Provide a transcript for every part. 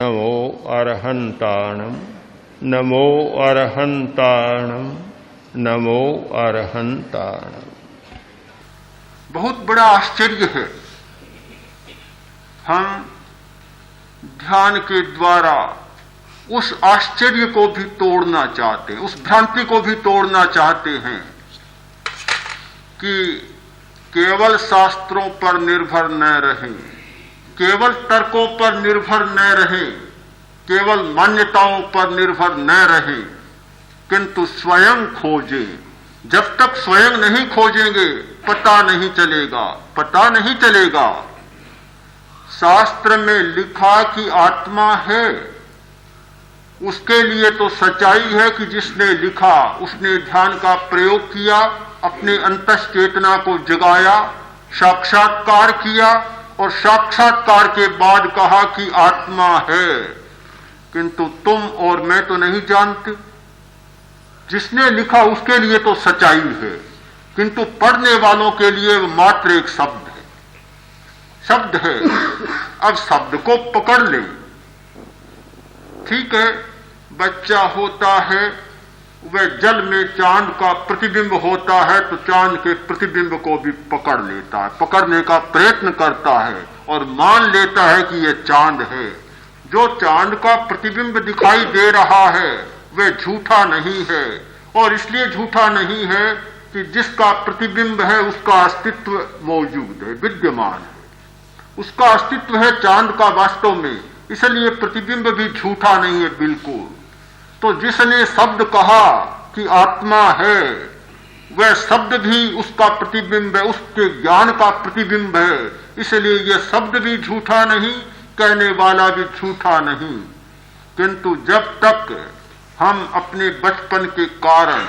नमो अरहंताणम नमो अरहंताणम नमो अरहंताणम। बहुत बड़ा आश्चर्य है। हम ध्यान के द्वारा उस आश्चर्य को भी तोड़ना चाहते हैं, उस भ्रांति को भी तोड़ना चाहते हैं कि केवल शास्त्रों पर निर्भर न रहें, केवल तर्कों पर निर्भर न रहें, केवल मान्यताओं पर निर्भर न रहें, किंतु स्वयं खोजें। जब तक स्वयं नहीं खोजेंगे पता नहीं चलेगा, पता नहीं चलेगा। शास्त्र में लिखा कि आत्मा है, उसके लिए तो सच्चाई है कि जिसने लिखा उसने ध्यान का प्रयोग किया, अपने अंतश्चेतना को जगाया, साक्षात्कार किया और साक्षात्कार के बाद कहा कि आत्मा है। किंतु तुम और मैं तो नहीं जानते। जिसने लिखा उसके लिए तो सच्चाई है, किंतु पढ़ने वालों के लिए मात्र एक शब्द है, शब्द है। अब शब्द को पकड़ ले। ठीक है, बच्चा होता है, वह जल में चांद का प्रतिबिंब होता है तो चांद के प्रतिबिंब को भी पकड़ लेता है, पकड़ने का प्रयत्न करता है और मान लेता है कि यह चांद है। जो चांद का प्रतिबिंब दिखाई दे रहा है वह झूठा नहीं है, और इसलिए झूठा नहीं है कि जिसका प्रतिबिंब है उसका अस्तित्व मौजूद है, विद्यमान है, उसका अस्तित्व है चांद का वास्तव में, इसलिए प्रतिबिंब भी झूठा नहीं है बिल्कुल। तो जिसने शब्द कहा कि आत्मा है, वह शब्द भी उसका प्रतिबिंब है, उसके ज्ञान का प्रतिबिंब है, इसलिए यह शब्द भी झूठा नहीं, कहने वाला भी झूठा नहीं। किंतु जब तक हम अपने बचपन के कारण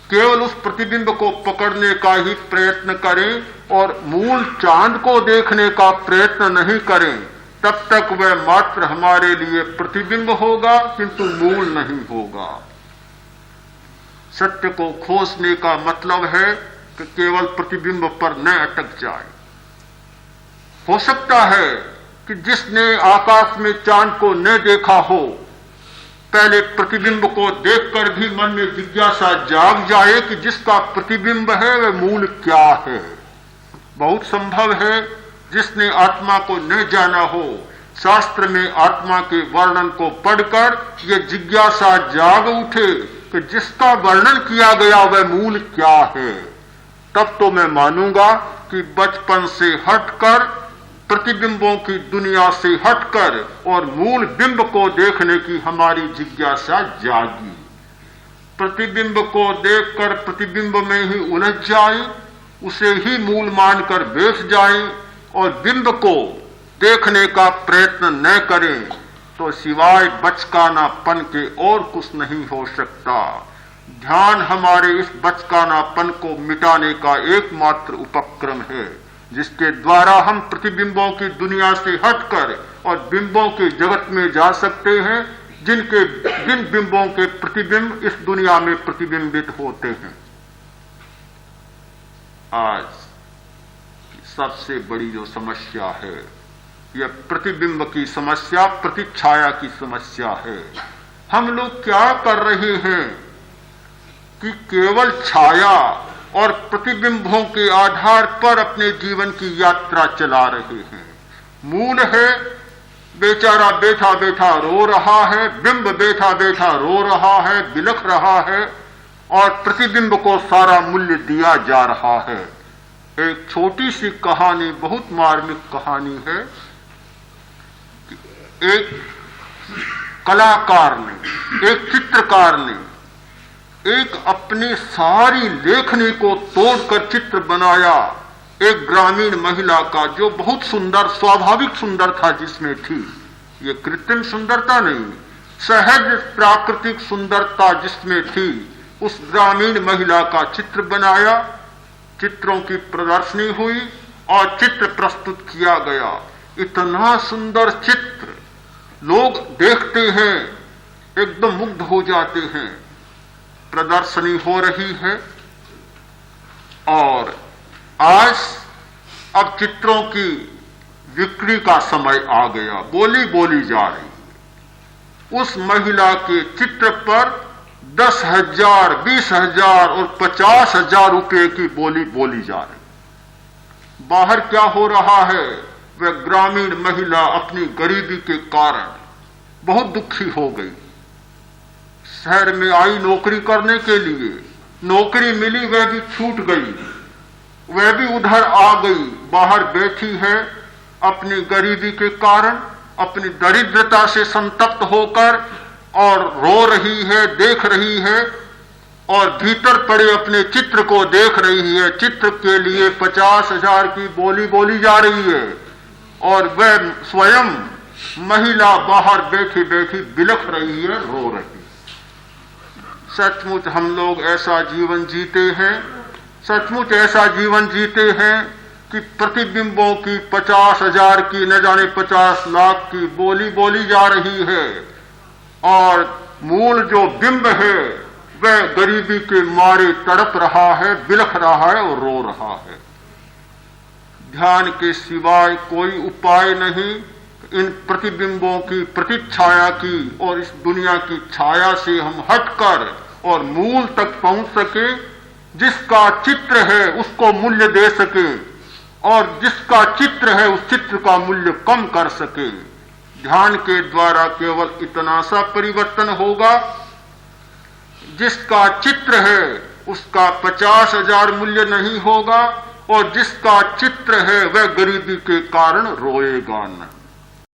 केवल उस प्रतिबिंब को पकड़ने का ही प्रयत्न करें और मूल चांद को देखने का प्रयत्न नहीं करें, तब तक वह मात्र हमारे लिए प्रतिबिंब होगा किंतु मूल नहीं होगा। सत्य को खोजने का मतलब है कि केवल प्रतिबिंब पर न अटक जाए। हो सकता है कि जिसने आकाश में चांद को न देखा हो, पहले प्रतिबिंब को देखकर भी मन में जिज्ञासा जाग जाए कि जिसका प्रतिबिंब है वह मूल क्या है। बहुत संभव है जिसने आत्मा को न जाना हो, शास्त्र में आत्मा के वर्णन को पढ़कर यह जिज्ञासा जाग उठे कि जिसका वर्णन किया गया वह मूल क्या है। तब तो मैं मानूंगा कि बचपन से हटकर, प्रतिबिंबों की दुनिया से हटकर और मूल बिंब को देखने की हमारी जिज्ञासा जागी। प्रतिबिंब को देखकर प्रतिबिंब में ही उलझ जाए, उसे ही मूल मानकर बैठ जाए और बिंब को देखने का प्रयत्न न करें तो सिवाय बचकानापन के और कुछ नहीं हो सकता। ध्यान हमारे इस बचकानापन को मिटाने का एकमात्र उपक्रम है, जिसके द्वारा हम प्रतिबिंबों की दुनिया से हटकर और बिंबों के जगत में जा सकते हैं, जिन बिंबों के प्रतिबिंब इस दुनिया में प्रतिबिंबित होते हैं। आज सबसे बड़ी जो समस्या है यह प्रतिबिंब की समस्या, प्रतिछाया की समस्या है। हम लोग क्या कर रहे हैं कि केवल छाया और प्रतिबिंबों के आधार पर अपने जीवन की यात्रा चला रहे हैं। मूल है बेचारा बैठा बैठा रो रहा है, बिंब बैठा बैठा रो रहा है, बिलख रहा है और प्रतिबिंब को सारा मूल्य दिया जा रहा है। एक छोटी सी कहानी, बहुत मार्मिक कहानी है। एक कलाकार ने, एक चित्रकार ने एक अपनी सारी लेखनी को तोड़कर चित्र बनाया एक ग्रामीण महिला का, जो बहुत सुंदर, स्वाभाविक सुंदर था जिसमें थी। ये कृत्रिम सुंदरता नहीं, सहज प्राकृतिक सुंदरता जिसमें थी, उस ग्रामीण महिला का चित्र बनाया। चित्रों की प्रदर्शनी हुई और चित्र प्रस्तुत किया गया। इतना सुंदर चित्र, लोग देखते हैं एकदम मुग्ध हो जाते हैं। प्रदर्शनी हो रही है और आज अब चित्रों की बिक्री का समय आ गया, बोली बोली जा रही है। उस महिला के चित्र पर 10,000, 20,000 और 50,000 रुपए की बोली बोली जा रही। बाहर क्या हो रहा है? वह ग्रामीण महिला अपनी गरीबी के कारण बहुत दुखी हो गई। शहर में आई नौकरी करने के लिए, नौकरी मिली वह भी छूट गई, वह भी उधर आ गई, बाहर बैठी है अपनी गरीबी के कारण, अपनी दरिद्रता से संतप्त होकर, और रो रही है, देख रही है, और भीतर पड़े अपने चित्र को देख रही है। चित्र के लिए 50,000 की बोली बोली जा रही है, और वह स्वयं महिला बाहर बैठी बैठी बिलख रही है, रो रही है। सचमुच हम लोग ऐसा जीवन जीते हैं, सचमुच ऐसा जीवन जीते हैं कि प्रतिबिंबों की 50,000 की, न जाने 50 लाख की बोली बोली जा रही है, और मूल जो बिंब है वह गरीबी के मारे तड़प रहा है, बिलख रहा है और रो रहा है। ध्यान के सिवाय कोई उपाय नहीं। इन प्रतिबिंबों की प्रतिच्छाया की और इस दुनिया की छाया से हम हटकर और मूल तक पहुंच सके, जिसका चित्र है उसको मूल्य दे सके, और जिसका चित्र है उस चित्र का मूल्य कम कर सके। ध्यान के द्वारा केवल इतना सा परिवर्तन होगा, जिसका चित्र है उसका 50,000 मूल्य नहीं होगा, और जिसका चित्र है वह गरीबी के कारण रोएगा न।